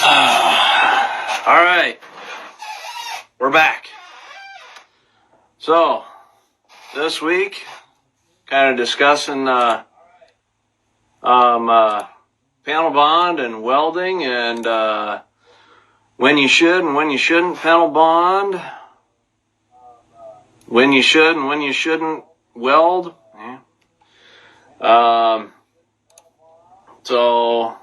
All right, we're back. So, this week, kind of discussing panel bond and welding and when you should and when you shouldn't panel bond, when you should and when you shouldn't weld. So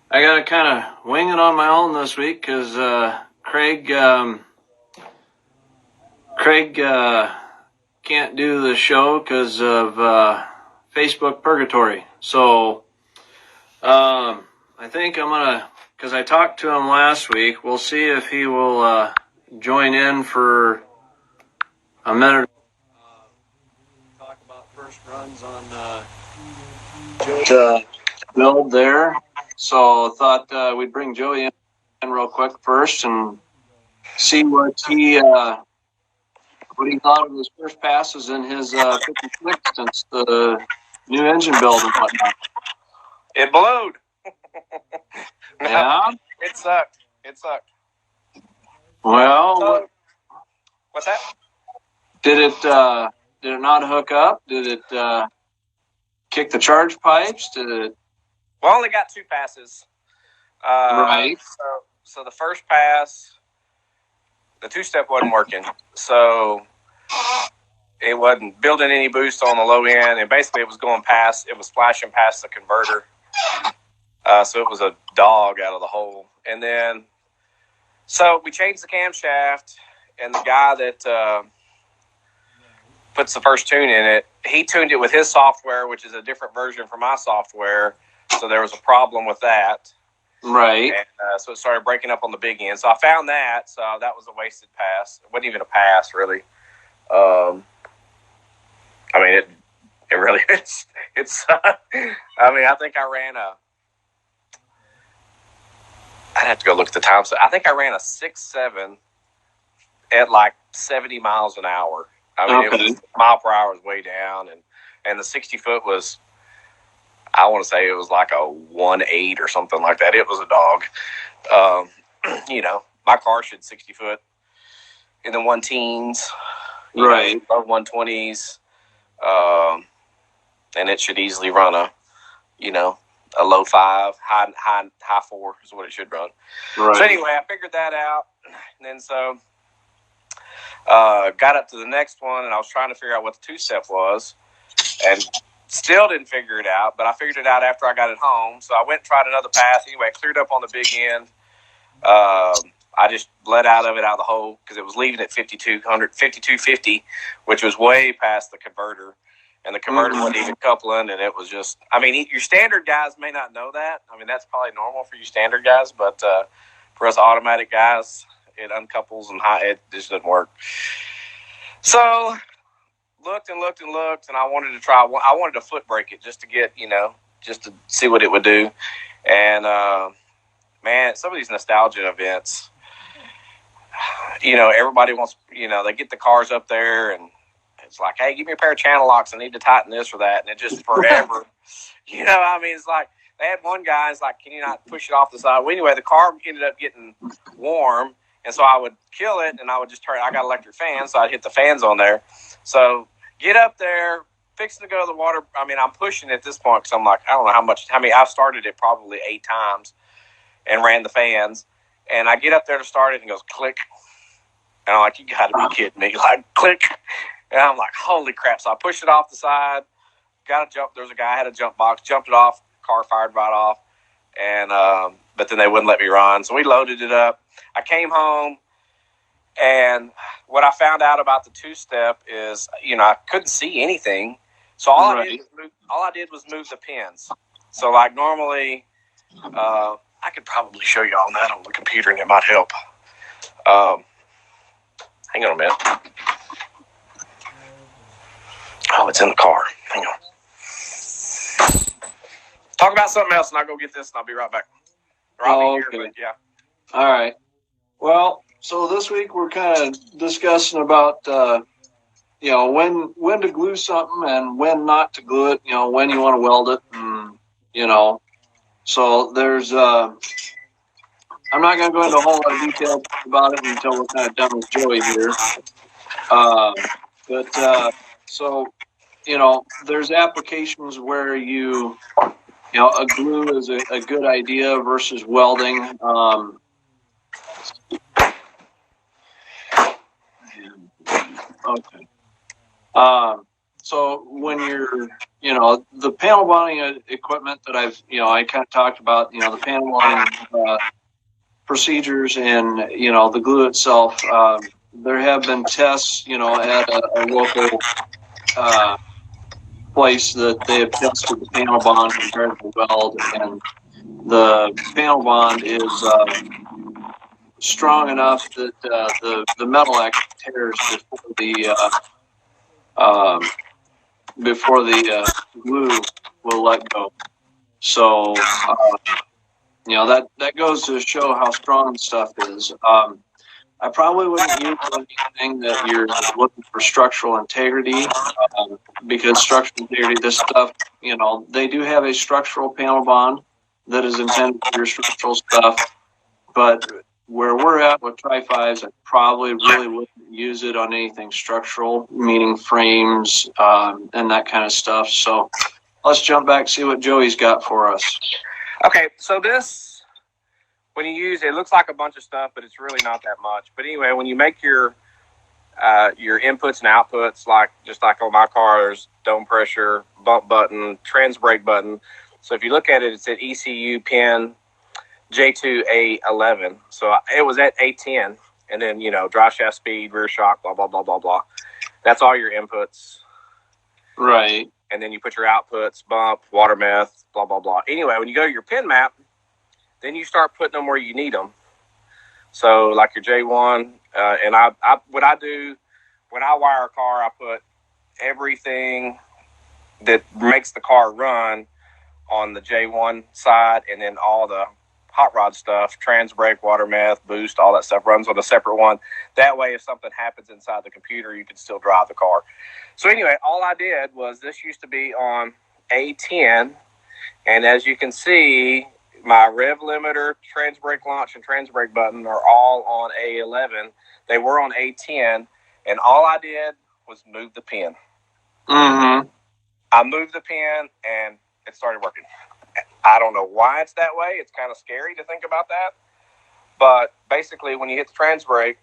I got to kind of wing it on my own this week because Craig can't do the show because of Facebook purgatory. So I think I'm gonna, because I talked to him last week. We'll see if he will join in for a minute. Talk about first runs on Joe's build there. So I thought we'd bring Joey in real quick first and see what he thought of his first passes in his 56 since the new engine build and whatnot. It blowed. No, yeah? It sucked. Well, what's that? Did it not hook up? Did it kick the charge pipes? Did it? Well, I only got two passes. Right. So the first pass, the two-step wasn't working. So it wasn't building any boost on the low end. And basically it was splashing past the converter. So it was a dog out of the hole. And then, so we changed the camshaft, and the guy that puts the first tune in it, he tuned it with his software, which is a different version from my software. So there was a problem with that. Right. And, so it started breaking up on the big end. So I found that. So that was a wasted pass. It wasn't even a pass, really. I mean, it really is. It's. I mean, I think I ran I'd have to go look at the time. So I think I ran a 6.7 at like 70 miles an hour. I mean, okay. It was mile per hour was way down, and the 60 foot was, I want to say it was like a 1.8 or something like that. It was a dog. My car should 60 foot in the 1-teens, right, or 120s, and it should easily run a low 5, high 4 is what it should run. Right. So anyway, I figured that out, and then so got up to the next one, and I was trying to figure out what the two-step was, and still didn't figure it out, but I figured it out after I got it home. So I went and tried another pass. Anyway, cleared up on the big end. I just let out of the hole because it was leaving at 5250, which was way past the converter. And the converter wasn't even coupling, and it was just, I mean, your standard guys may not know that. I mean, that's probably normal for you standard guys, but for us automatic guys, it uncouples and it just doesn't work. So looked, and I wanted to foot brake it just to get, just to see what it would do. And, man, some of these nostalgia events, everybody wants, they get the cars up there and it's like, hey, give me a pair of channel locks. I need to tighten this or that. And it just forever, it's like they had one guy, it's like, can you not push it off the side? Well, anyway, the car ended up getting warm. And so I would kill it and I would just I got electric fans. So I'd hit the fans on there. So get up there, fixing to go to the water. I mean, I'm pushing at this point because I'm like, I don't know how many. I've started it probably 8 times and ran the fans. And I get up there to start it and it goes click. And I'm like, you got to be kidding me. Like, click. And I'm like, holy crap. So I pushed it off the side, got a jump. There's a guy had a jump box, jumped it off, car fired right off. And, but then they wouldn't let me run. So we loaded it up. I came home, and what I found out about the two-step is, I couldn't see anything. So all I did was move the pins. So like normally, I could probably show you all that on the computer, and it might help. Hang on a minute. Oh, it's in the car. Hang on. Talk about something else, and I'll go get this, and I'll be right back. Okay. Yeah. All right. Well, so this week we're kind of discussing about, when to glue something and when not to glue it, when you want to weld it, and, So there's, I'm not going to go into a whole lot of detail about it until we're kind of done with Joey here. So, there's applications where a glue is a good idea versus welding. Okay. So when you're, the panel bonding equipment that I kind of talked about, the panel bonding procedures and, the glue itself, there have been tests, at a local place that they have tested the panel bond compared to weld, and the panel bond is strong enough that the metal actually tears before the glue will let go. So that goes to show how strong the stuff is. I probably wouldn't use anything that you're looking for structural integrity, because structural integrity, this stuff, they do have a structural panel bond that is intended for your structural stuff, but where we're at with Tri-Fives, I probably really wouldn't use it on anything structural, meaning frames and that kind of stuff. So let's jump back and see what Joey's got for us. Okay, so this, when you use it, it looks like a bunch of stuff, but it's really not that much. But anyway, when you make your inputs and outputs, just like on my car, there's dome pressure, bump button, trans brake button. So if you look at it, it's at ECU pin J2A11. So it was at A10, and then, drive shaft speed, rear shock, blah, blah, blah, blah, blah. That's all your inputs. Right. And then you put your outputs, bump, water meth, blah, blah, blah. Anyway, when you go to your pin map, then you start putting them where you need them. So like your J1, and what I do when I wire a car, I put everything that makes the car run on the J1 side, and then all the hot rod stuff, trans brake, water meth, boost, all that stuff runs on a separate one. That way, if something happens inside the computer, you can still drive the car. So anyway, all I did was, this used to be on A10, and as you can see, my rev limiter, trans brake launch, and trans brake button are all on A11. They were on A10, and all I did was move the pin. Mm-hmm. I moved the pin, and it started working. I don't know why it's that way. It's kind of scary to think about that. But basically, when you hit the trans brake,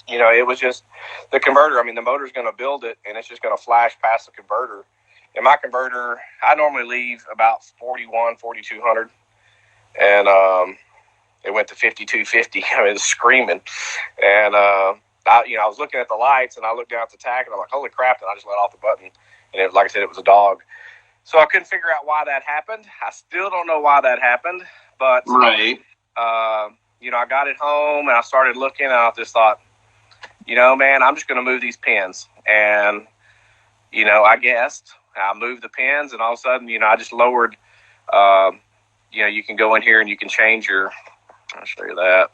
it was just the converter. I mean, the motor's going to build it, and it's just going to flash past the converter. And my converter, I normally leave about 4,200, and it went to 5,250. I mean, it was screaming. And I was looking at the lights, and I looked down at the tach, and I'm like, holy crap, and I just let off the button. And like I said, it was a dog. So I couldn't figure out why that happened. I still don't know why that happened. But, right. I got it home, and I started looking, and I just thought, man, I'm just going to move these pins. And, I guessed. I moved the pins, and all of a sudden, I just lowered, you can go in here and you can change I'll show you that.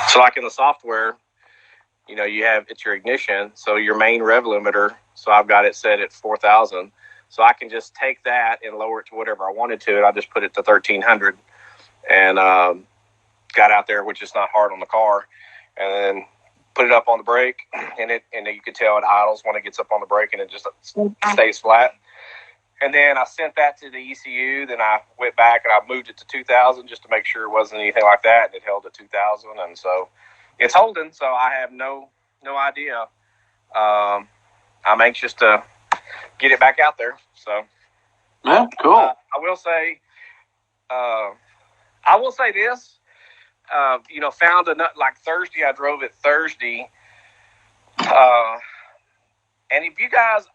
So like in the software, it's your ignition, so your main rev limiter. So I've got it set at 4,000. So I can just take that and lower it to whatever I wanted to, and I just put it to 1,300, and got out there, which is not hard on the car, and then put it up on the brake, and you can tell it idles when it gets up on the brake, and it just stays flat. And then I sent that to the ECU. Then I went back and I moved it to 2,000 just to make sure it wasn't anything like that, and it held at 2,000, and so it's holding. So I have no idea. I'm anxious to get it back out there. So yeah, cool. I will say this. Found a nut like Thursday. I drove it Thursday. And if you guys,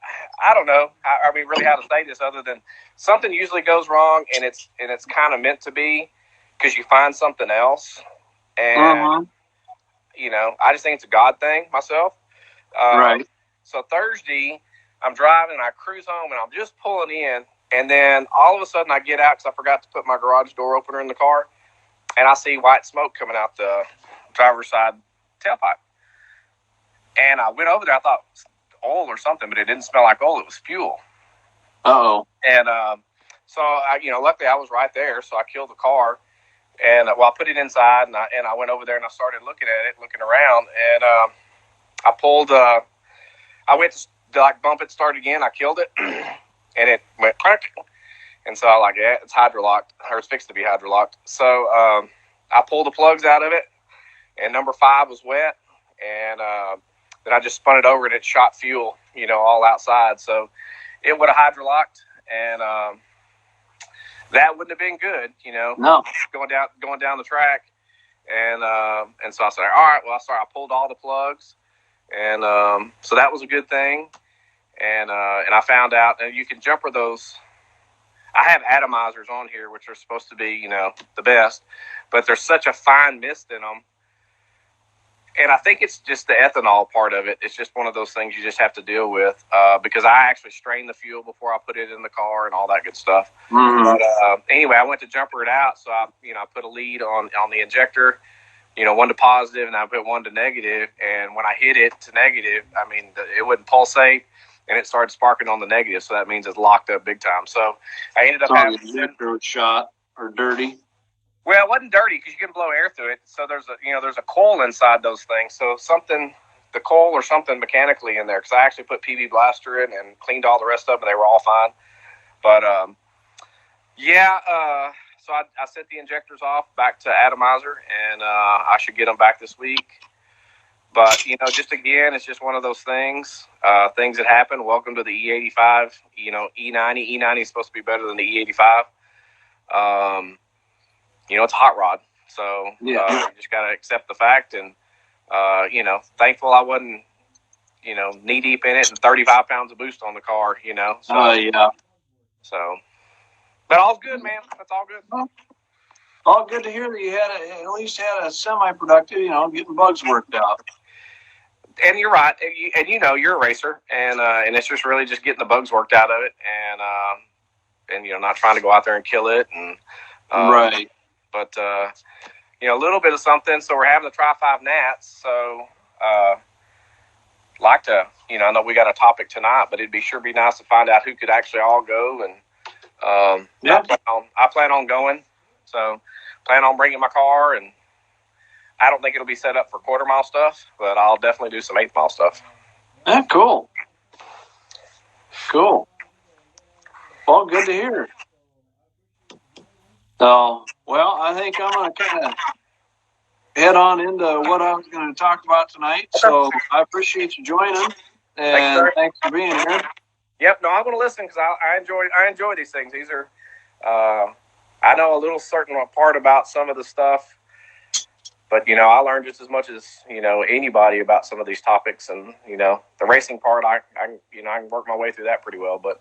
I don't know, I mean, really how to say this other than something usually goes wrong, and it's kind of meant to be because you find something else. And, I just think it's a God thing myself. Right. So Thursday, I'm driving, and I cruise home, and I'm just pulling in. And then all of a sudden I get out because I forgot to put my garage door opener in the car. And I see white smoke coming out the driver's side tailpipe. And I went over there. I thought, oil or something, but it didn't smell like oil. It was fuel. Uh-oh. And so luckily I was right there, so I killed the car, and I put it inside, and I went over there and I started looking at it, looking around, and I pulled. I went to like bump it, start again. I killed it, and it went crack. And so I it's hydrolocked, or it's fixed to be hydrolocked. So I pulled the plugs out of it, and number 5 was wet, and then I just spun it over and it shot fuel, all outside. So it would have hydrolocked, and that wouldn't have been good, No. going down the track. And so I said, all right, well, I pulled all the plugs, and so that was a good thing. And I found out, and you can jumper those. I have atomizers on here, which are supposed to be, the best, but there's such a fine mist in them. And I think it's just the ethanol part of it. It's just one of those things you just have to deal with, because I actually strained the fuel before I put it in the car and all that good stuff. Mm-hmm. But anyway, I went to jumper it out. So I put a lead on the injector, one to positive, and I put one to negative. And when I hit it to negative, it wouldn't pulsate, and it started sparking on the negative. So that means it's locked up big time. So I ended up having the injector was shot or dirty. Well, it wasn't dirty because you can blow air through it. So there's a coil inside those things. So the coil or something mechanically in there, because I actually put PV Blaster in and cleaned all the rest of them, and they were all fine. But so I set the injectors off back to atomizer, and I should get them back this week. But just again, it's just one of those things. Things that happen. Welcome to the E85. E90. E90 is supposed to be better than the E85. It's a hot rod. So you just got to accept the fact. And, thankful I wasn't, knee deep in it and 35 pounds of boost on the car, So, yeah. So, but all's good, man. That's all good. Well, all good to hear that you at least had a semi-productive, getting bugs worked out. And you're right. And you're a racer, and it's just really just getting the bugs worked out of it, and not trying to go out there and kill it. And, right. But, a little bit of something. So we're having the Tri-5 Nats. So, like to, I know we got a topic tonight, but it'd sure be nice to find out who could actually all go. And, I plan on going. So plan on bringing my car, and I don't think it'll be set up for quarter-mile stuff, but I'll definitely do some 8th-mile stuff. Yeah, cool. Cool. Well, good to hear. So, well, I think I'm going to kind of head on into what I was going to talk about tonight. Okay. So I appreciate you joining, and thanks for being here. Yep, no, I'm going to listen because I enjoy these things. These are, I know a little certain part about some of the stuff, but I learned just as much as anybody about some of these topics, and the racing part, I can work my way through that pretty well. But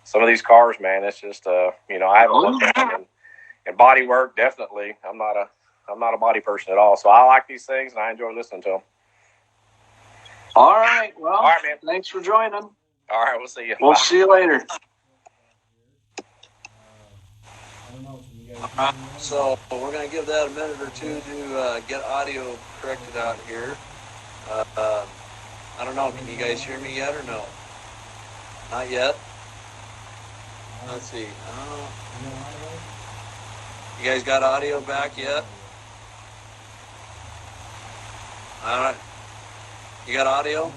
some of these cars, man, it's just I haven't looked at them, and body work definitely. I'm not a body person at all, so I like these things and I enjoy listening to them. All right, well, all right, man. Thanks for joining. All right, we'll see you. We'll Bye. see you later. So we're going to give that a minute or two to get audio corrected out here. I don't know. Can you guys hear me yet or no? Not yet? Let's see. You guys got audio back yet? All right. You got audio?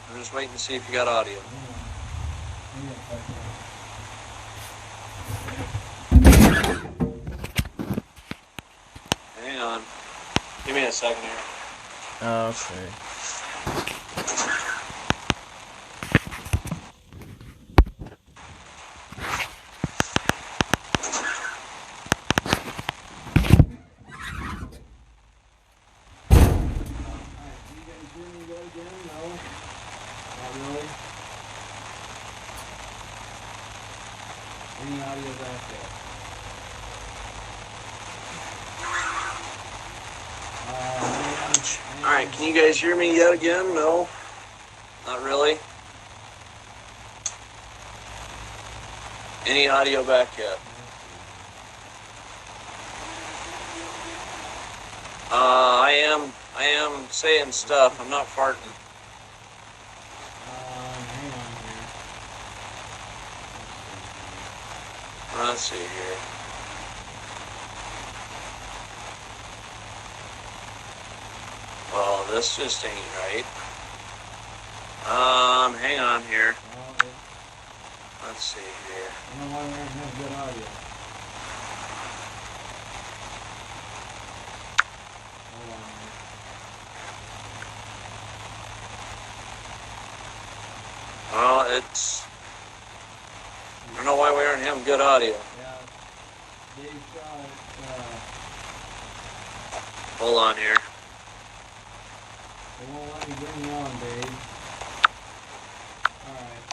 I'm just waiting to see if you got audio. Hang on. Give me a second here. Okay. Any audio back there? All right, can you guys hear me yet again? No? Not really? Any audio back yet? I am saying stuff. I'm not farting. Let's see here. Well, this just ain't right. Hang on here. Let's see here. I don't know why we don't have good audio. Hold on a minute. Well, it's. I don't know why we aren't having good audio. Yeah, Dave Shaw, Hold on here. they won't let me bring you on, Dave. Alright,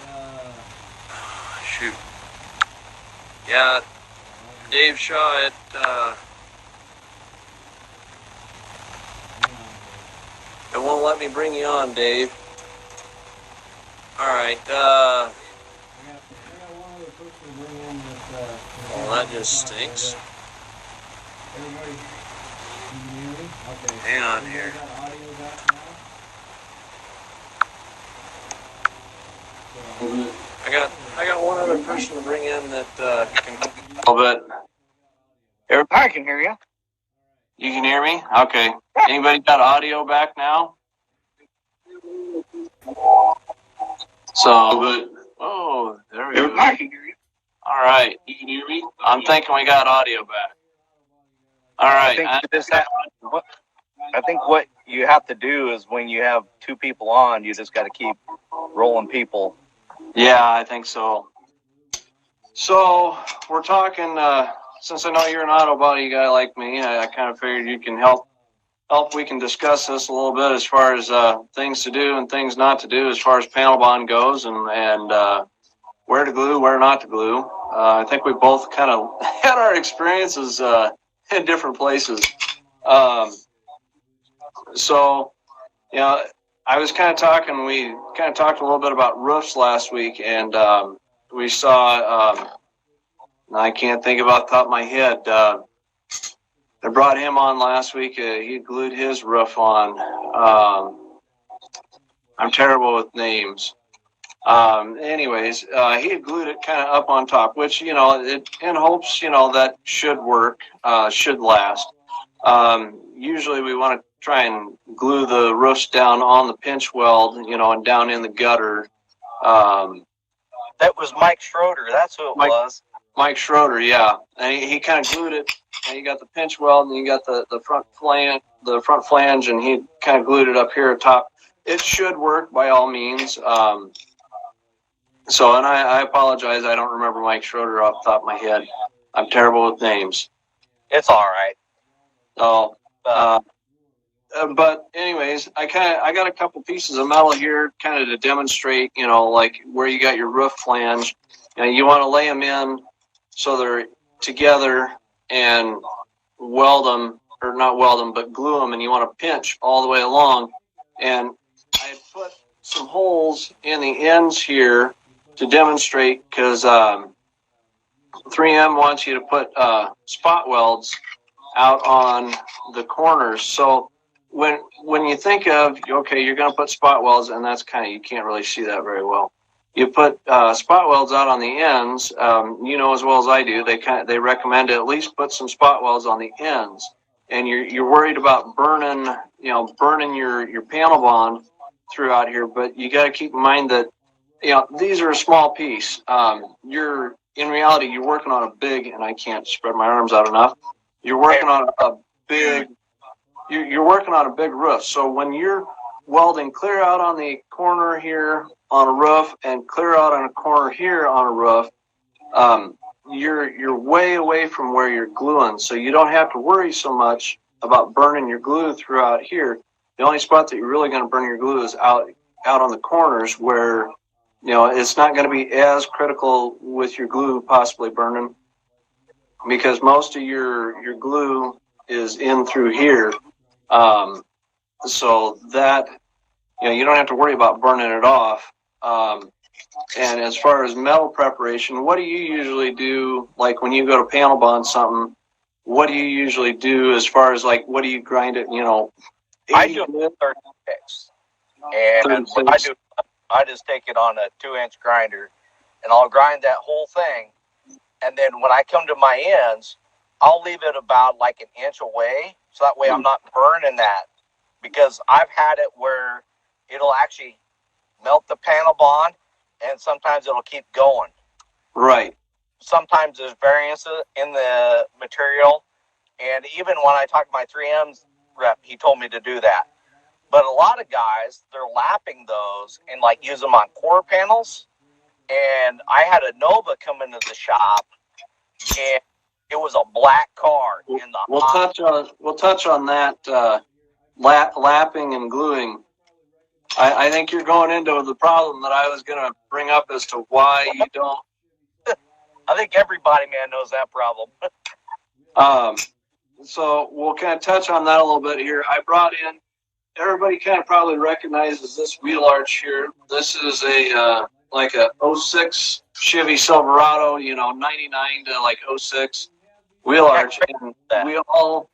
Shoot. Yeah, Dave Shaw at. hang on, Dave. It won't let me bring you on, Dave. All right. I got one other person to bring in that, Well, that just stinks. Everybody, can you hear me? Okay. Hang on Everybody here. got audio back now? So, I got one other person to bring in that can a little bit. I can hear you. You can hear me? Okay. Anybody got audio back now? So, oh, there we go. I can hear you. All right. You can hear me? I'm thinking we got audio back. All I right. think I think what you have to do is when you have two people on, you just got to keep rolling people. Yeah, I think so. So we're talking. Since I know you're an auto body guy like me, I kind of figured you can help. We can discuss this a little bit as far as things to do and things not to do as far as panel bond goes, and where to glue, where not to glue. I think we both kind of had our experiences in different places. So, you know, I was kind of talking. We kind of talked a little bit about roofs last week, and we saw. I can't think about the top of my head. I brought him on last week. He glued his roof on. I'm terrible with names. Anyways, he had glued it kind of up on top, which, you know, in hopes, you know, that should work, should last. Usually we want to try and glue the roofs down on the pinch weld, you know, and down in the gutter. That was Mike Schroeder. That's who it was. Mike Schroeder, yeah. And he kind of glued it, and you got the pinch weld, and you got the front flange, and he kind of glued it up here at top. It should work by all means. So, and I apologize, I don't remember Mike Schroeder off the top of my head. I'm terrible with names. It's all right. So, but anyways, I got a couple pieces of metal here, kind of to demonstrate, you know, like where you got your roof flange, and you want to lay them in so they're together and weld them, or not weld them, but glue them, and you want to pinch all the way along. And I put some holes in the ends here to demonstrate, because 3M wants you to put spot welds out on the corners. So when you think of, okay, you're going to put spot welds, and that's kind of, you can't really see that very well. You put spot welds out on the ends. You know as well as I do, they recommend to at least put some spot welds on the ends. And you're worried about burning your panel bond throughout here, but you got to keep in mind that, you know, these are a small piece. In reality, you're working on a big, and I can't spread my arms out enough. You're working on a big roof. So when you're welding clear out on the corner here on a roof and clear out on a corner here on a roof, you're way away from where you're gluing, so you don't have to worry so much about burning your glue throughout here. The only spot that you're really going to burn your glue is out on the corners, where, you know, it's not going to be as critical with your glue possibly burning, because most of your glue is in through here. So that, you know, you don't have to worry about burning it off. And as far as metal preparation, what do you usually do? Like when you go to panel bond something, what do you usually do as far as, like, what do you grind it, you know? I do 36. And what I do, I just take it on a 2-inch grinder, and I'll grind that whole thing, And then when I come to my ends, I'll leave it about like an inch away. So that way I'm not burning that, because I've had it where it'll actually melt the panel bond, and sometimes it'll keep going. Right. Sometimes there's variances in the material. And even when I talked to my 3M rep, he told me to do that. But a lot of guys, they're lapping those and like use them on quarter panels. And I had a Nova come into the shop, and it was a black car in the We'll touch on that lapping and gluing. I think you're going into the problem that I was going to bring up as to why you don't. I think everybody, man, knows that problem. So we'll kind of touch on that a little bit here. I brought in, everybody kind of probably recognizes this wheel arch here. This is a like a 06 Chevy Silverado, 99 to like 06 wheel arch. And we all,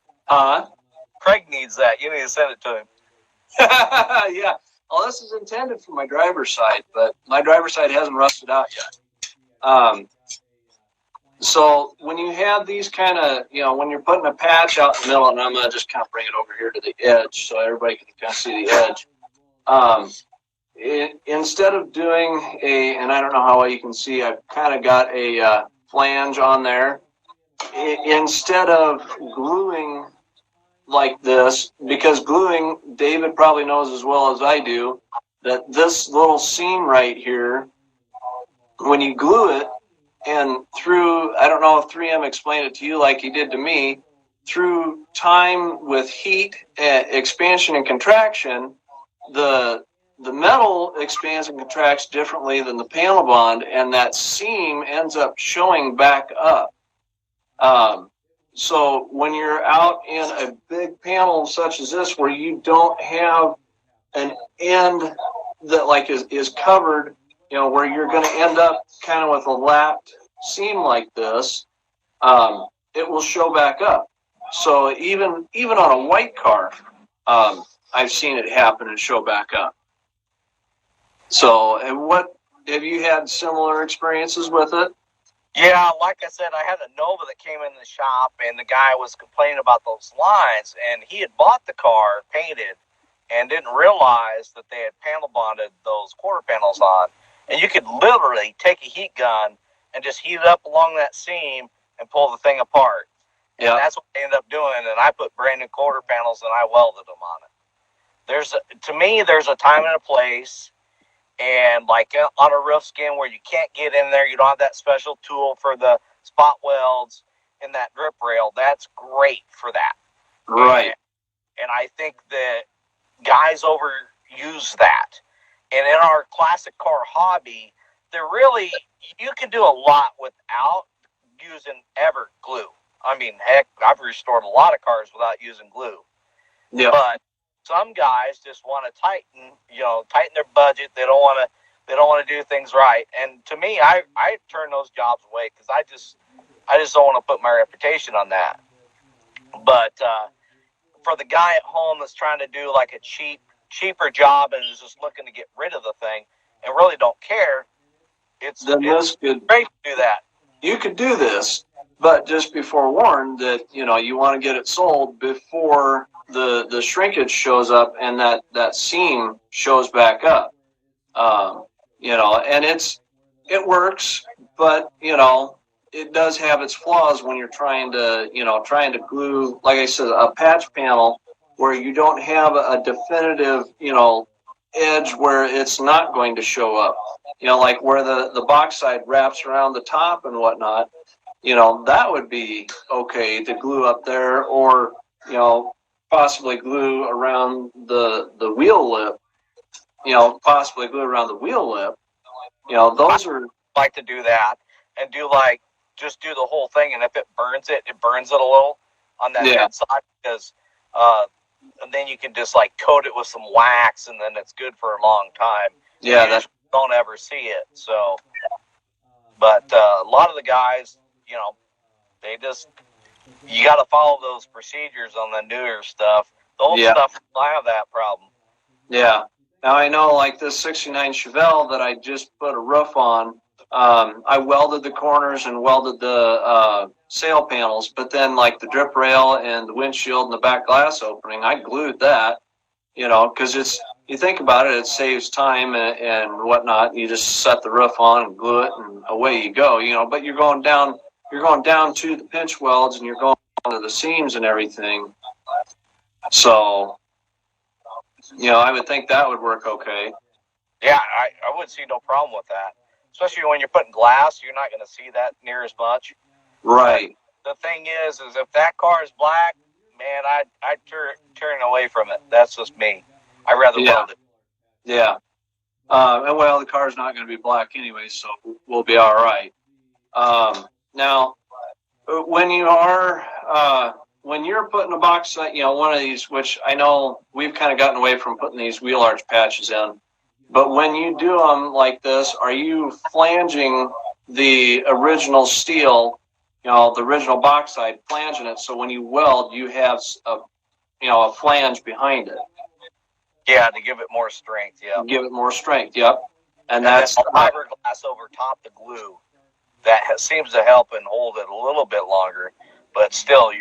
Craig needs that. You need to send it to him. yeah. Well, this is intended for my driver's side, but my driver's side hasn't rusted out yet. So when you have these kind of, when you're putting a patch out in the middle, and I'm going to just kind of bring it over here to the edge so everybody can kind of see the edge. Instead of doing and I don't know how well you can see, I've kind of got a flange on there. Instead of gluing like this, because gluing, David probably knows as well as I do, that this little seam right here, when you glue it, and through, I don't know if 3M explained it to you like he did to me, through time with heat, expansion and contraction, the metal expands and contracts differently than the panel bond, and that seam ends up showing back up. So when you're out in a big panel such as this, where you don't have an end that like is covered, where you're going to end up kind of with a lapped seam like this, it will show back up. So even on a white car, I've seen it happen and show back up. So, and what have you had similar experiences with it? Yeah, like I said, I had a Nova that came in the shop, and the guy was complaining about those lines, and he had bought the car painted and didn't realize that they had panel bonded those quarter panels on. And you could literally take a heat gun and just heat it up along that seam and pull the thing apart. Yeah. And that's what I ended up doing, and I put brand new quarter panels and I welded them on it. To me, there's a time and a place. And like on a roof skin where you can't get in there, you don't have that special tool for the spot welds in that drip rail. That's great for that. Right. And I think that guys overuse that. And in our classic car hobby, you can do a lot without using ever glue. I mean, heck, I've restored a lot of cars without using glue. Yeah. But some guys just want to tighten their budget. They don't want to do things right. And to me, I turn those jobs away because I just don't want to put my reputation on that. But for the guy at home that's trying to do like a cheaper job and is just looking to get rid of the thing and really don't care, it's great to do that. You could do this, but just be forewarned that you want to get it sold before the shrinkage shows up and that seam shows back up. And it works, but it does have its flaws when you're trying to glue, like I said, a patch panel where you don't have a definitive edge where it's not going to show up. Like where the box side wraps around the top and whatnot. That would be okay to glue up there, or possibly glue around the wheel lip. Possibly glue around the wheel lip. Those are like to do that and just do the whole thing, and if it burns it a little on that inside, because and then you can just like coat it with some wax, and then it's good for a long time. Yeah, you don't ever see it. So, but a lot of the guys, you got to follow those procedures on the newer stuff. The old stuff, I have that problem. Yeah. Now I know, like this '69 Chevelle that I just put a roof on, I welded the corners and welded the sail panels, but then like the drip rail and the windshield and the back glass opening, I glued that, because you think about it, it saves time and whatnot. You just set the roof on and glue it and away you go, but you're going down to the pinch welds and you're going to the seams and everything. So, I would think that would work okay. Yeah, I would see no problem with that. Especially when you're putting glass, you're not going to see that near as much. Right. But the thing is if that car is black, man, I'd turn away from it. That's just me. I'd rather weld it. Yeah. And well, the car's not going to be black anyway, so we'll be all right. Now, when you're putting a box, one of these, which I know we've kind of gotten away from putting these wheel arch patches in, but when you do them like this, are you flanging the original steel, the original box side, flanging it, so when you weld, you have a flange behind it? Yeah, to give it more strength, yeah. Give it more strength, yep. And that's the fiberglass over top the glue. That seems to help and hold it a little bit longer, but still,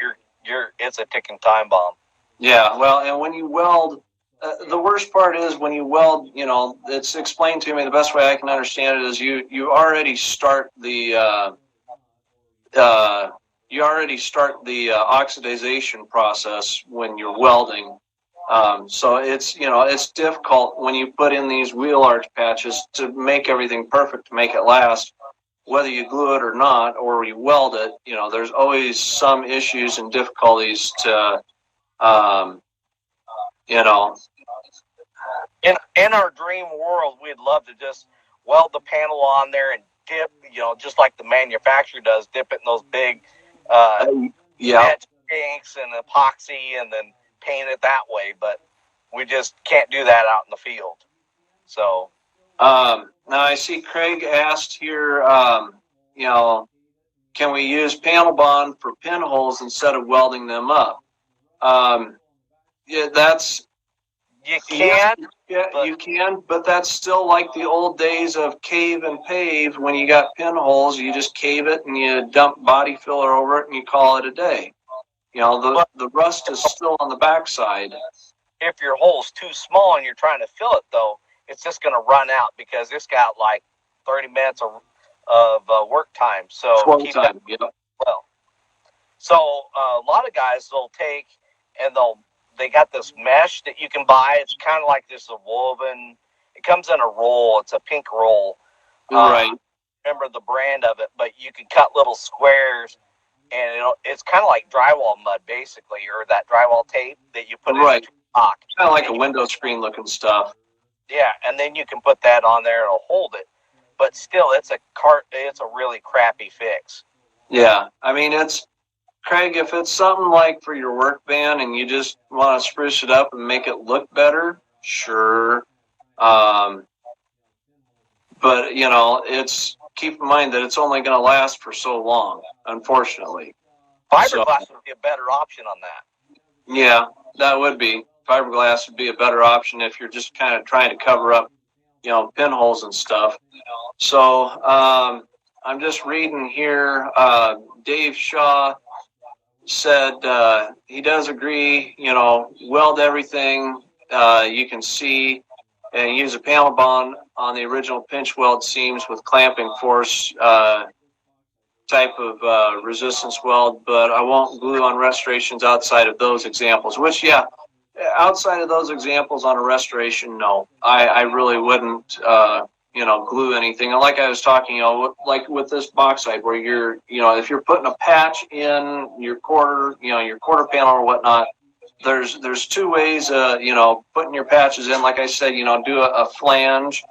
it's a ticking time bomb. Yeah, well, and when you weld, the worst part is when you weld, it's explained to me, the best way I can understand it is you already start the oxidization process when you're welding. So it's difficult when you put in these wheel arch patches to make everything perfect, to make it last. Whether you glue it or not, or you weld it, there's always some issues and difficulties to, In our dream world, we'd love to just weld the panel on there and dip, just like the manufacturer does, dip it in those big inks and epoxy and then paint it that way. But we just can't do that out in the field. So. Now I see Craig asked here, can we use panel bond for pinholes instead of welding them up? You can. You can, but that's still like the old days of cave and pave. When you got pinholes, you just cave it and you dump body filler over it and you call it a day. The rust is still on the backside. If your hole's too small and you're trying to fill it, though, it's just going to run out because it's got like 30 minutes of work time. So keep time, yeah. Well, so a lot of guys will take and they got this mesh that you can buy. It's kind of like this woven. It comes in a roll. It's a pink roll. Right. Remember the brand of it, but you can cut little squares, and it's kind of like drywall mud, basically, or that drywall tape that you put in the block. Kind of like a window screen looking stuff. Yeah, and then you can put that on there and it'll hold it. But still, it's a really crappy fix. Yeah, I mean, Craig, if it's something like for your work van and you just want to spruce it up and make it look better, sure. But, keep in mind that it's only going to last for so long, unfortunately. Fiberglass would be a better option on that. Yeah, that would be. Fiberglass would be a better option if you're just kind of trying to cover up, pinholes and stuff. So I'm just reading here. Dave Shaw said he does agree, weld everything you can see and use a panel bond on the original pinch weld seams with clamping force type of resistance weld, but I won't glue on restorations outside of those examples, which, yeah, outside of those examples on a restoration, no, I really wouldn't, glue anything. And like I was talking, like with this box side where you're, if you're putting a patch in your quarter, your quarter panel or whatnot, there's two ways, putting your patches in. Like I said, do a flange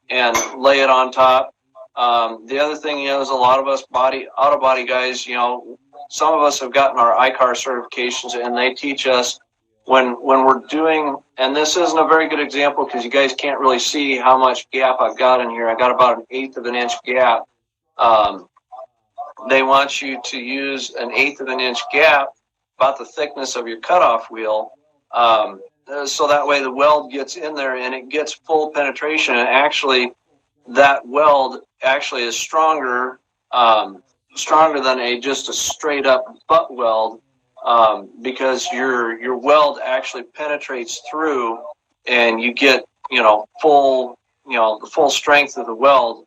and lay it on top. The other thing is a lot of us auto body guys, some of us have gotten our ICAR certifications and they teach us when we're doing, and this isn't a very good example because you guys can't really see how much gap I've got in here. I got about 1/8 of an inch gap. They want you to use 1/8 of an inch gap, about the thickness of your cutoff wheel, so that way the weld gets in there and it gets full penetration. And actually, that weld actually is stronger, stronger than just a straight up butt weld, because your weld actually penetrates through, and you get full the full strength of the weld,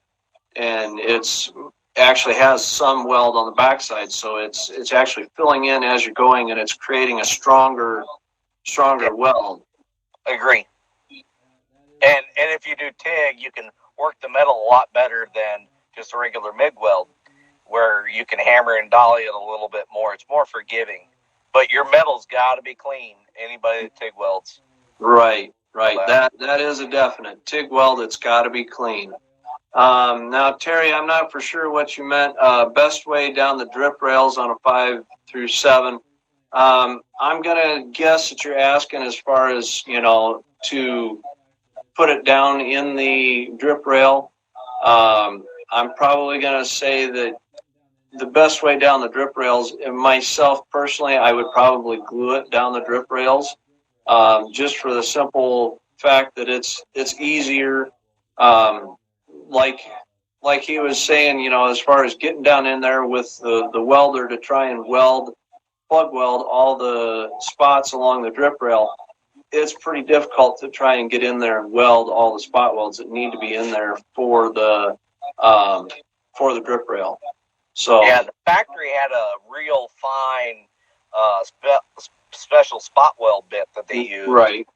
and it's actually has some weld on the backside, so it's actually filling in as you're going, and it's creating a stronger weld. Agree. And if you do TIG, you can work the metal a lot better than just a regular MIG weld, where you can hammer and dolly it a little bit more. It's more forgiving. But your metal's got to be clean. Anybody that TIG welds. Right. That is a definite. TIG weld, it's got to be clean. Now, Terry, I'm not for sure what you meant. Best way down the drip rails on a 5 through 7. I'm going to guess that you're asking as far as, to put it down in the drip rail. I'm probably going to say that the best way down the drip rails, and myself personally, I would probably glue it down the drip rails, just for the simple fact that it's easier. Like he was saying, as far as getting down in there with the welder to try and plug weld all the spots along the drip rail, it's pretty difficult to try and get in there and weld all the spot welds that need to be in there for the drip rail. So yeah, the factory had a real fine special spot weld bit that they used. Right.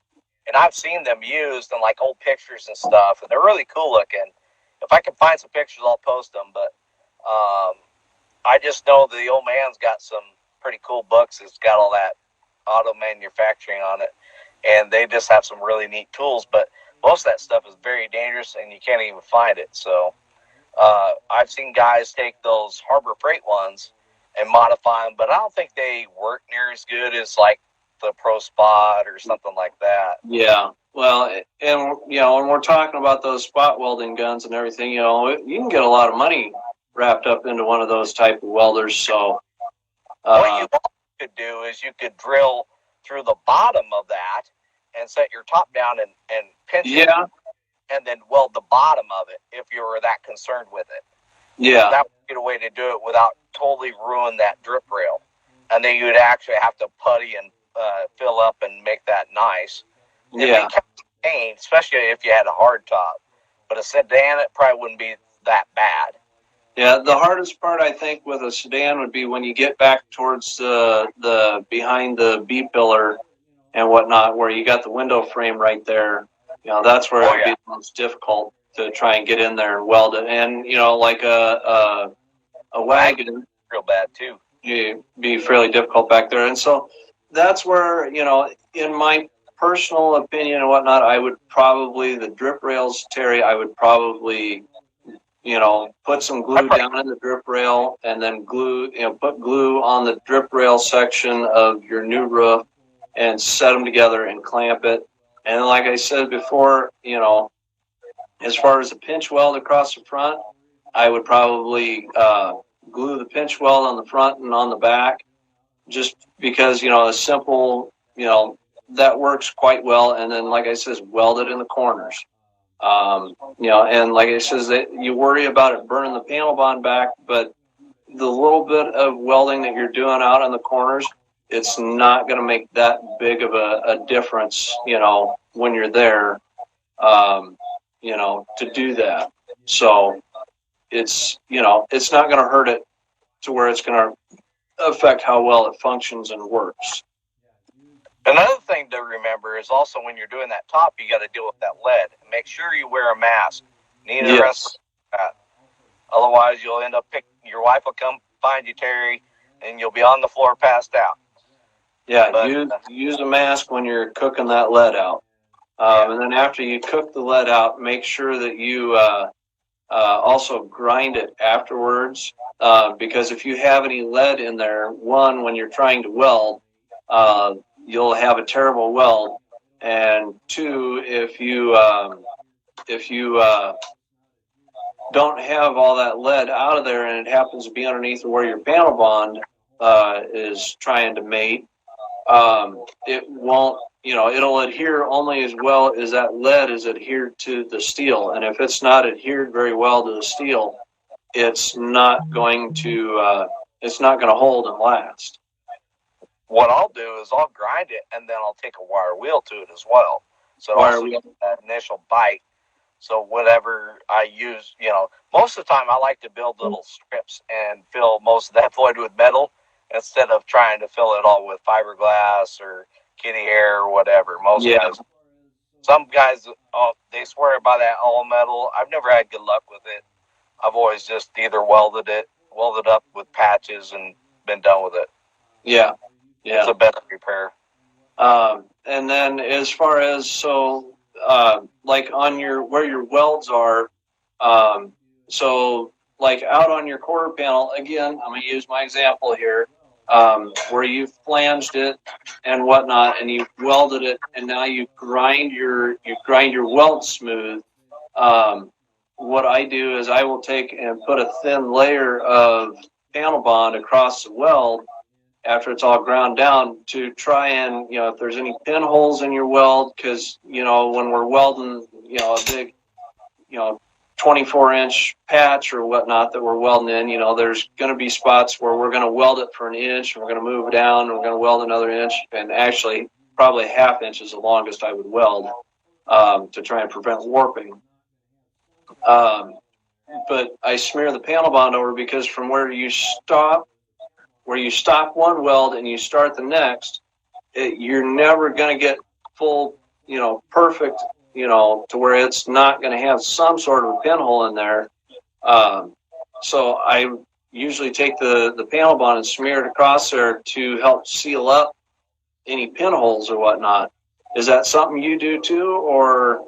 And I've seen them used in like old pictures and stuff, and they're really cool looking. If I can find some pictures, I'll post them. But I just know the old man's got some pretty cool books. It's got all that auto manufacturing on it, and they just have some really neat tools. But most of that stuff is very dangerous, and you can't even find it. So I've seen guys take those Harbor Freight ones and modify them, but I don't think they work near as good as like the Pro Spot or something like that. Yeah. Well, and when we're talking about those spot welding guns and everything, you can get a lot of money wrapped up into one of those type of welders. So what you could do is you could drill through the bottom of that and set your top down and pinch it, and then weld the bottom of it if you were that concerned with it. Yeah. That would be a way to do it without totally ruin that drip rail. And then you'd actually have to putty and fill up and make that nice. Yeah. It'd be pain, especially if you had a hard top. But a sedan, it probably wouldn't be that bad. Yeah, the hardest part, I think, with a sedan would be when you get back towards the behind the B-pillar and whatnot, where you got the window frame right there. That's where it would be the most difficult to try and get in there and weld it. And, like a wagon, real bad, too. It'd be fairly difficult back there. And so that's where, in my personal opinion and whatnot, I would probably, the drip rails, Terry, I would probably, put some glue down in the drip rail and then put glue on the drip rail section of your new roof and set them together and clamp it. And like I said before, as far as the pinch weld across the front, I would probably glue the pinch weld on the front and on the back, just because, a simple, that works quite well. And then, like I says, weld it in the corners. And like I says, that you worry about it burning the panel bond back, but the little bit of welding that you're doing out on the corners, it's not going to make that big of a difference, when you're there, to do that. So it's not going to hurt it to where it's going to affect how well it functions and works. Another thing to remember is also when you're doing that top, you got to deal with that lead. Make sure you wear a mask. Neither of us. Otherwise, you'll end up your wife will come find you, Terry, and you'll be on the floor passed out. Yeah, use a mask when you're cooking that lead out. And then after you cook the lead out, make sure that you also grind it afterwards, because if you have any lead in there, one, when you're trying to weld, you'll have a terrible weld, and two, if you don't have all that lead out of there and it happens to be underneath where your panel bond is trying to mate, it won't it'll adhere only as well as that lead is adhered to the steel. And if it's not adhered very well to the steel, it's not going to hold and last. What I'll do is I'll grind it, and then I'll take a wire wheel to it as well. So Wire also wheel. get that initial bite. So whatever I use, most of the time I like to build little strips and fill most of that void with metal instead of trying to fill it all with fiberglass or kitty hair or whatever. Some guys, they swear by that all metal. I've never had good luck with it. I've always just either welded up with patches and been done with it. Yeah. It's a better repair. And then as far as, like on where your welds are, so like out on your quarter panel, again, I'm going to use my example here, where you flanged it and whatnot, and you welded it, and now you grind your weld smooth. What I do is I will take and put a thin layer of panel bond across the weld after it's all ground down to try and, if there's any pinholes in your weld, because, when we're welding, a big, 24-inch patch or whatnot that we're welding in, there's going to be spots where we're going to weld it for an inch, and we're going to move it down, and we're going to weld another inch, and actually probably a half inch is the longest I would weld to try and prevent warping. But I smear the panel bond over because from where you stop one weld and you start the next, you're never going to get full, perfect, to where it's not going to have some sort of a pinhole in there. So I usually take the panel bond and smear it across there to help seal up any pinholes or whatnot. Is that something you do too, or?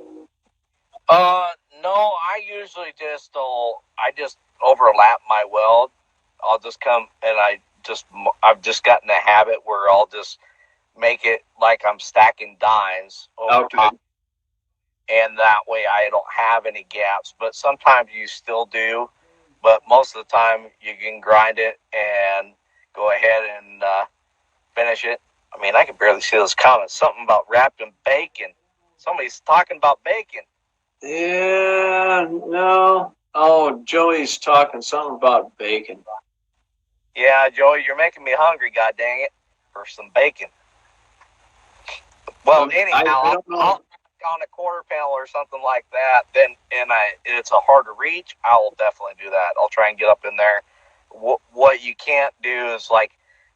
No, I usually just overlap my weld. I'll just come and I've just gotten a habit where I'll just make it like I'm stacking dimes over top, and that way I don't have any gaps. But sometimes you still do, but most of the time you can grind it and go ahead and finish it. I mean, I can barely see those comments. Something about wrapped in bacon. Somebody's talking about bacon. Yeah, no. Oh, Joey's talking something about bacon. Yeah, Joey, you're making me hungry, god dang it, for some bacon. Well, anyhow, I don't know. I'll on a quarter panel or something like that, then it's a harder reach, I will definitely do that. I'll try and get up in there. What you can't do is like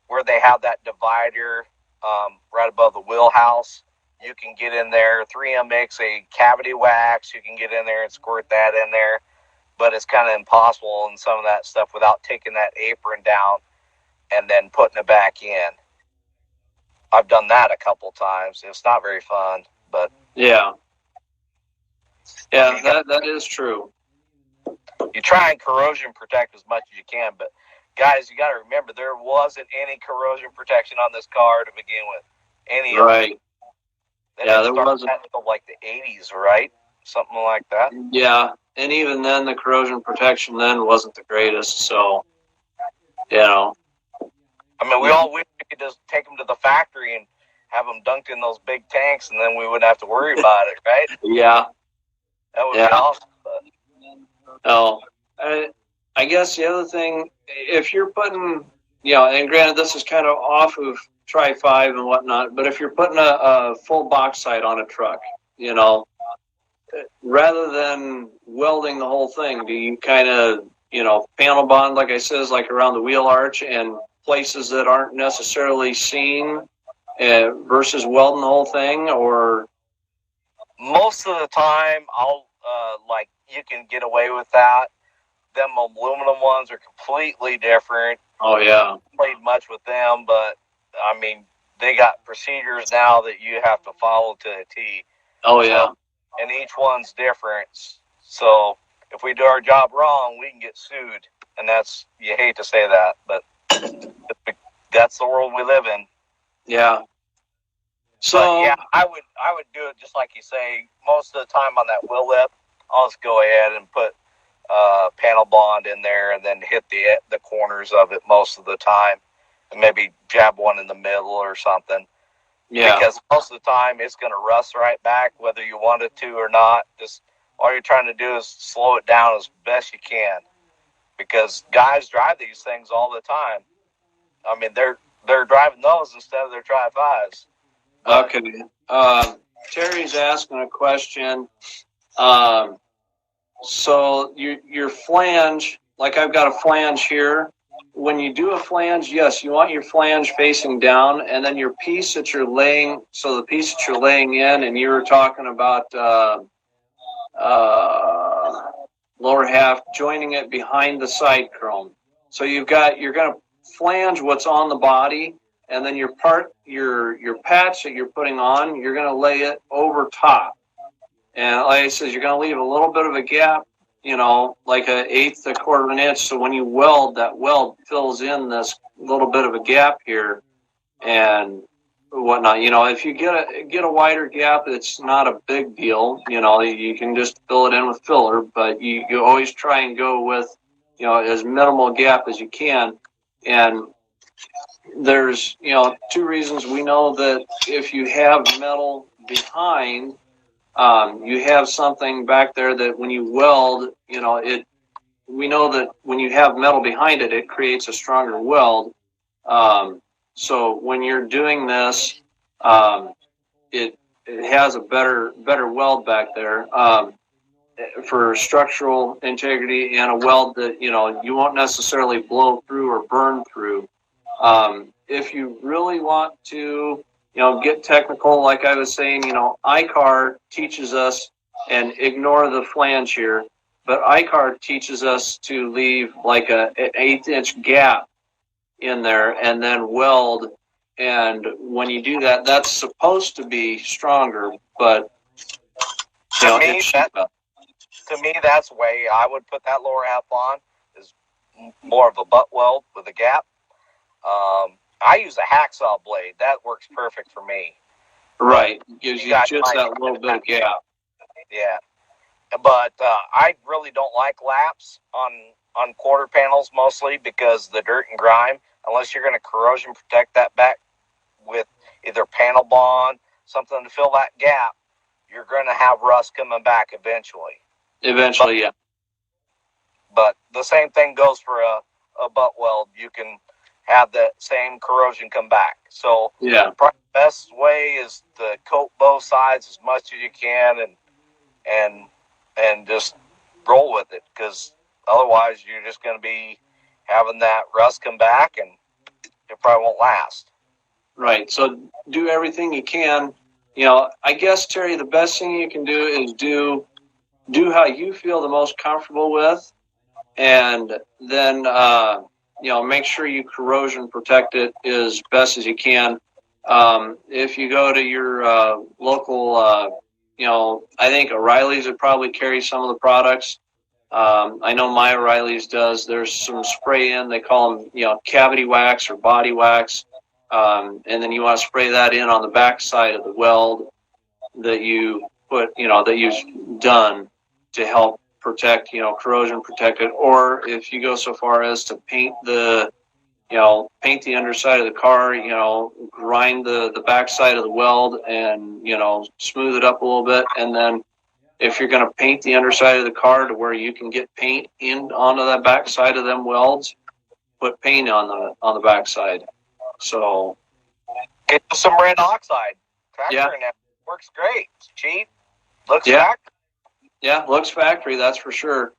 where they have that divider right above the wheelhouse. You can get in there, 3M makes a cavity wax. You can get in there and squirt that in there, but it's kind of impossible in some of that stuff without taking that apron down and then putting it back in. I've done that a couple times. It's not very fun, but yeah, that is true. You try and corrosion protect as much as you can, but guys, you got to remember there wasn't any corrosion protection on this car to begin with. Any right? Of Yeah, there wasn't until like the 80s, right? Something like that. Yeah, and even then, the corrosion protection then wasn't the greatest. So, I mean, we could just take them to the factory and have them dunked in those big tanks, and then we wouldn't have to worry about it, right? Yeah, that would be awesome. But. I guess the other thing, if you're putting, and granted this is kind of off of Tri-5 and whatnot, but if you're putting a full bauxite on a truck, rather than welding the whole thing, do you kind of, panel bond, like I says, like around the wheel arch and places that aren't necessarily seen versus welding the whole thing, or? Most of the time, you can get away with that. Them aluminum ones are completely different. Oh, yeah. Played much with them, but, I mean, they got procedures now that you have to follow to a T. Oh, yeah. And each one's different. So if we do our job wrong, we can get sued. And you hate to say that, but that's the world we live in. Yeah. So, but yeah, I would do it just like you say. Most of the time on that wheel lip, I'll just go ahead and put panel bond in there and then hit the corners of it most of the time, and maybe jab one in the middle or something. Yeah. Because most of the time it's going to rust right back, whether you want it to or not. Just all you're trying to do is slow it down as best you can. Because guys drive these things all the time. I mean, they're driving those instead of their Tri-5s. Okay. Terry's asking a question. So your flange, like I've got a flange here. When you do a flange, yes, you want your flange facing down, and then your piece that you're laying. So the piece that you're laying in, and you were talking about lower half joining it behind the side chrome. So you're going to flange what's on the body, and then your patch that you're putting on, you're going to lay it over top. And like I said, you're going to leave a little bit of a gap, like an eighth, a quarter of an inch. So when you weld, that weld fills in this little bit of a gap here and whatnot. If you get a wider gap, it's not a big deal. You can just fill it in with filler, but you always try and go with, as minimal gap as you can. And there's, two reasons. We know that if you have metal behind, you have something back there that when you weld, we know that when you have metal behind it, it creates a stronger weld. So when you're doing this, it has a better weld back there, for structural integrity, and a weld that, you won't necessarily blow through or burn through. If you really want to, get technical, like I was saying, ICAR teaches us, and ignore the flange here, but ICAR teaches us to leave like an 1/8 gap in there and then weld. And when you do that, that's supposed to be stronger, but to me, that's the way I would put that lower half on, is more of a butt weld with a gap. I use a hacksaw blade. That works perfect for me. Right. Gives you just that little bit of gap. Yeah. But I really don't like laps on quarter panels, mostly because the dirt and grime, unless you're going to corrosion protect that back with either panel bond, something to fill that gap, you're going to have rust coming back eventually. Yeah. But the same thing goes for a butt weld. You can have that same corrosion come back. So yeah, the best way is to coat both sides as much as you can and just roll with it, because otherwise you're just going to be having that rust come back and it probably won't last. Right. So do everything you can. I guess, Terry, the best thing you can do is do how you feel the most comfortable with, and then make sure you corrosion protect it as best as you can. If you go to your local, I think O'Reilly's would probably carry some of the products. I know my O'Reilly's does. There's some spray in. They call them, cavity wax or body wax. And then you want to spray that in on the back side of the weld that you put, that you've done to help protect, corrosion protect it. Or if you go so far as to paint the underside of the car, grind the back side of the weld and, smooth it up a little bit. And then if you're going to paint the underside of the car to where you can get paint in onto that back side of them welds, put paint on the back side. So get some red oxide. Tractor yeah. And that works great. It's cheap. Looks factory. Yeah, looks factory, that's for sure.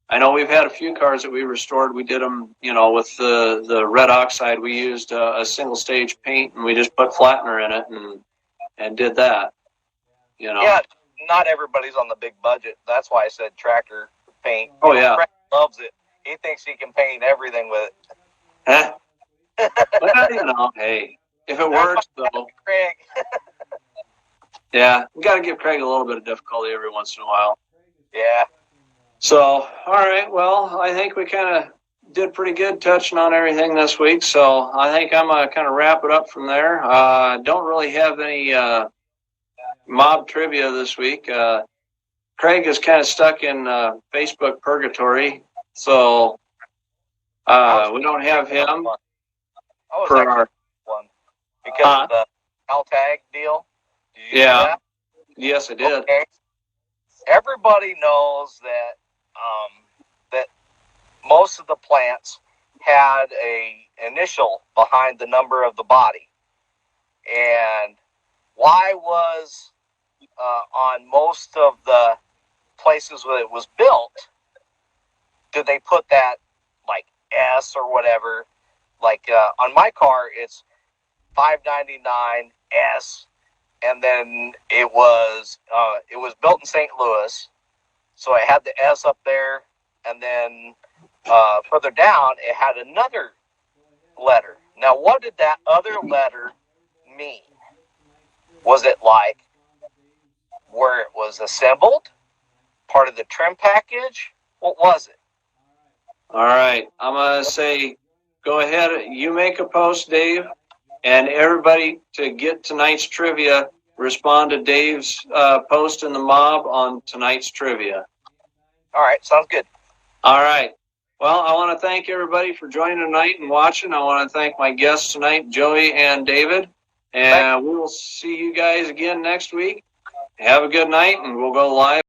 I know we've had a few cars that we restored. We did them, with the red oxide. We used a single stage paint, and we just put flattener in it and did that. Yeah, not everybody's on the big budget. That's why I said tractor paint. Oh, yeah. Craig loves it. He thinks he can paint everything with it. Huh? Well, hey, if it works, though. Craig. Yeah, we got to give Craig a little bit of difficulty every once in a while. Yeah. So, all right, well, I think we kind of did pretty good touching on everything this week, so I think I'm going to kind of wrap it up from there. Don't really have any mob trivia this week. Craig is kind of stuck in Facebook purgatory, so we don't have him for for our... one. Because of tag deal? Did you Yeah. hear that? Yes, I did. Okay. Everybody knows that that most of the plants had a initial behind the number of the body, and why was on most of the places where it was built, did they put that like S or whatever? Like on my car, it's 599 S, and then it was built in St. Louis, so it had the S up there, and then further down it had another letter. Now, what did that other letter mean? Was it like where it was assembled, part of the trim package? What was it? All right. I'm going to say, go ahead. You make a post, Dave, and everybody to get tonight's trivia, respond to Dave's post in the mob on tonight's trivia. All right, sounds good. All right. Well, I want to thank everybody for joining tonight and watching. I want to thank my guests tonight, Joey and David. And we will see you guys again next week. Have a good night, and we'll go live.